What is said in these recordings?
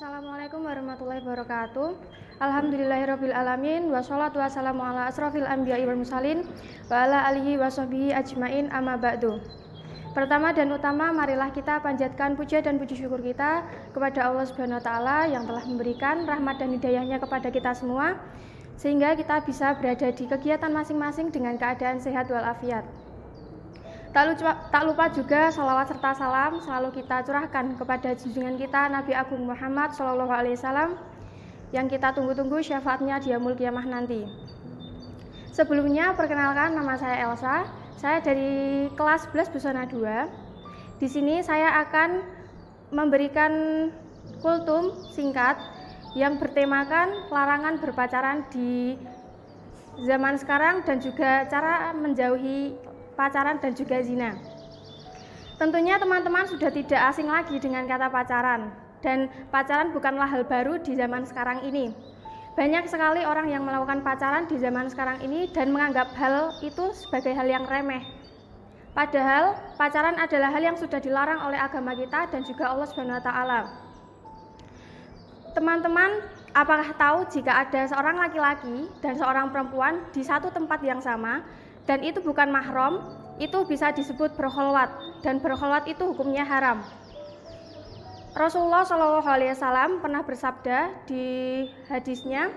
Assalamualaikum warahmatullahi wabarakatuh. Alhamdulillahirabbil alamin wassalatu wassalamu ala asrofil anbiya'i wal mursalin wa ala alihi washabbihi ajmain amma ba'du. Pertama dan utama, marilah kita panjatkan puja dan puji syukur kita kepada Allah Subhanahu wa taala yang telah memberikan rahmat dan hidayahnya kepada kita semua sehingga kita bisa berada di kegiatan masing-masing dengan keadaan sehat walafiat. Tak lupa juga salawat serta salam selalu kita curahkan kepada junjungan kita Nabi Agung Muhammad SAW yang kita tunggu-tunggu syafaatnya di yaumul qiyamah nanti. Sebelumnya perkenalkan, nama saya Elsa. Saya dari kelas 11 Busana 2. Di sini saya akan memberikan kultum singkat yang bertemakan larangan berpacaran di zaman sekarang dan juga cara menjauhi pacaran dan juga zina. Tentunya teman-teman sudah tidak asing lagi dengan kata pacaran, dan pacaran bukanlah hal baru di zaman sekarang ini. Banyak sekali orang yang melakukan pacaran di zaman sekarang ini dan menganggap hal itu sebagai hal yang remeh. Padahal pacaran adalah hal yang sudah dilarang oleh agama kita dan juga Allah Subhanahu wa taala. Teman-teman, apakah tahu jika ada seorang laki-laki dan seorang perempuan di satu tempat yang sama dan itu bukan mahram, itu bisa disebut berkholwat, dan berkholwat itu hukumnya haram. Rasulullah SAW pernah bersabda di hadisnya,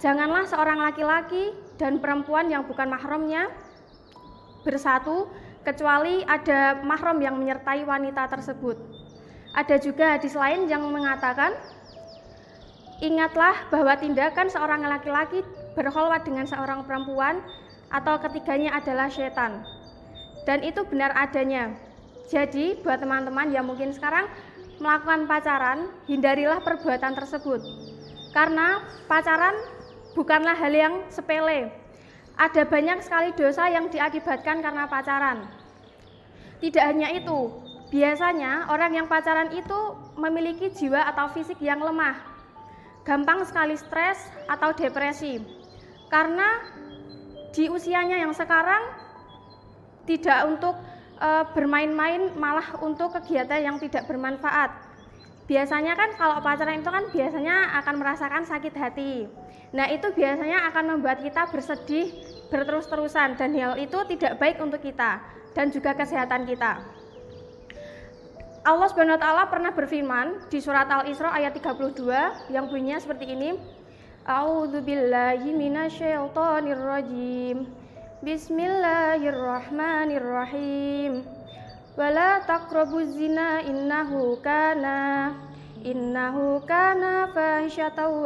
janganlah seorang laki-laki dan perempuan yang bukan mahramnya bersatu kecuali ada mahram yang menyertai wanita tersebut. Ada juga hadis lain yang mengatakan, ingatlah bahwa tindakan seorang laki-laki berkholwat dengan seorang perempuan atau ketiganya adalah syaitan, dan itu benar adanya. Jadi buat teman-teman yang mungkin sekarang melakukan pacaran, hindarilah perbuatan tersebut, karena pacaran bukanlah hal yang sepele. Ada banyak sekali dosa yang diakibatkan karena pacaran. Tidak hanya itu, biasanya orang yang pacaran itu memiliki jiwa atau fisik yang lemah, gampang sekali stres atau depresi, karena di usianya yang sekarang tidak untuk bermain-main, malah untuk kegiatan yang tidak bermanfaat. Biasanya kan kalau pacaran itu kan biasanya akan merasakan sakit hati. Nah, itu biasanya akan membuat kita bersedih berterus-terusan, dan hal itu tidak baik untuk kita dan juga kesehatan kita. Allah Subhanahu wa taala pernah berfirman di surat Al-Isra ayat 32 yang bunyinya seperti ini. A'udzubillahi minasyaitonirrajim. Bismillahirrahmanirrahim. Wala taqrabuz zina innahu kana fahisyatan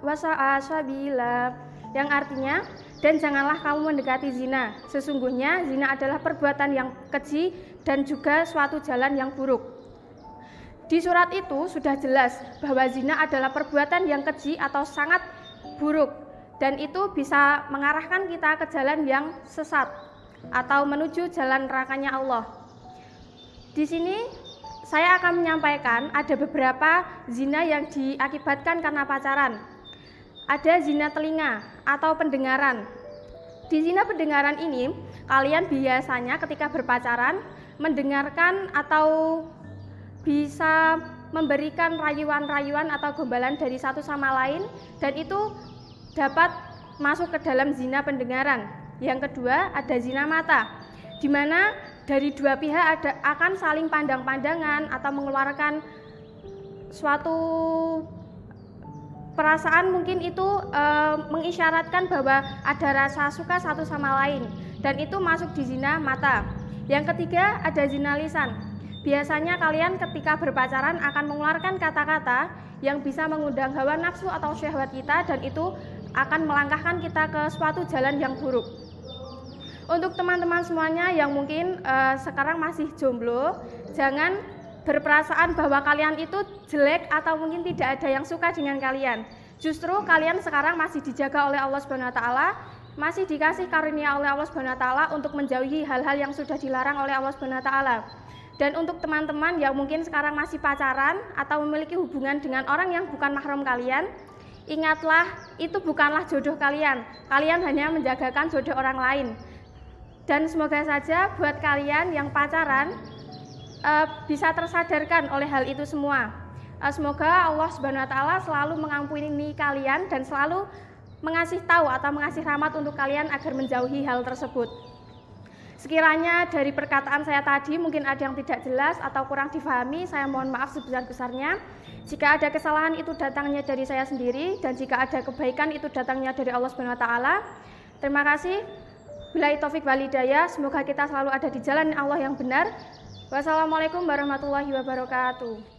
wa sa'a sabila. Yang artinya, dan janganlah kamu mendekati zina. Sesungguhnya zina adalah perbuatan yang keji dan juga suatu jalan yang buruk. Di surat itu sudah jelas bahwa zina adalah perbuatan yang keji atau sangat buruk, dan itu bisa mengarahkan kita ke jalan yang sesat atau menuju jalan nerakanya Allah. Di sini saya akan menyampaikan ada beberapa zina yang diakibatkan karena pacaran. Ada zina telinga atau pendengaran. Di zina pendengaran ini, kalian biasanya ketika berpacaran mendengarkan atau bisa memberikan rayuan-rayuan atau gombalan dari satu sama lain, dan itu dapat masuk ke dalam zina pendengaran. Yang kedua, ada zina mata, di mana dari dua pihak akan saling pandang-pandangan atau mengeluarkan suatu perasaan, mungkin itu mengisyaratkan bahwa ada rasa suka satu sama lain, dan itu masuk di zina mata. Yang ketiga, ada zina lisan. Biasanya kalian ketika berpacaran akan mengeluarkan kata-kata yang bisa mengundang hawa nafsu atau syahwat kita, dan itu akan melangkahkan kita ke suatu jalan yang buruk. Untuk teman-teman semuanya yang mungkin sekarang masih jomblo, jangan berperasaan bahwa kalian itu jelek atau mungkin tidak ada yang suka dengan kalian. Justru kalian sekarang masih dijaga oleh Allah Subhanahu wa taala, masih dikasih karunia oleh Allah Subhanahu wa taala untuk menjauhi hal-hal yang sudah dilarang oleh Allah Subhanahu wa taala. Dan untuk teman-teman yang mungkin sekarang masih pacaran atau memiliki hubungan dengan orang yang bukan mahram kalian, ingatlah, itu bukanlah jodoh kalian. Kalian hanya menjagakan jodoh orang lain. Dan semoga saja buat kalian yang pacaran bisa tersadarkan oleh hal itu semua. Semoga Allah Subhanahu wa taala selalu mengampuni kalian dan selalu mengasih tahu atau mengasih rahmat untuk kalian agar menjauhi hal tersebut. Sekiranya dari perkataan saya tadi mungkin ada yang tidak jelas atau kurang difahami, saya mohon maaf sebesar-besarnya. Jika ada kesalahan itu datangnya dari saya sendiri, dan jika ada kebaikan itu datangnya dari Allah Subhanahu wa taala. Terima kasih. Billahi taufik wal hidayah. Semoga kita selalu ada di jalan Allah yang benar. Wassalamualaikum warahmatullahi wabarakatuh.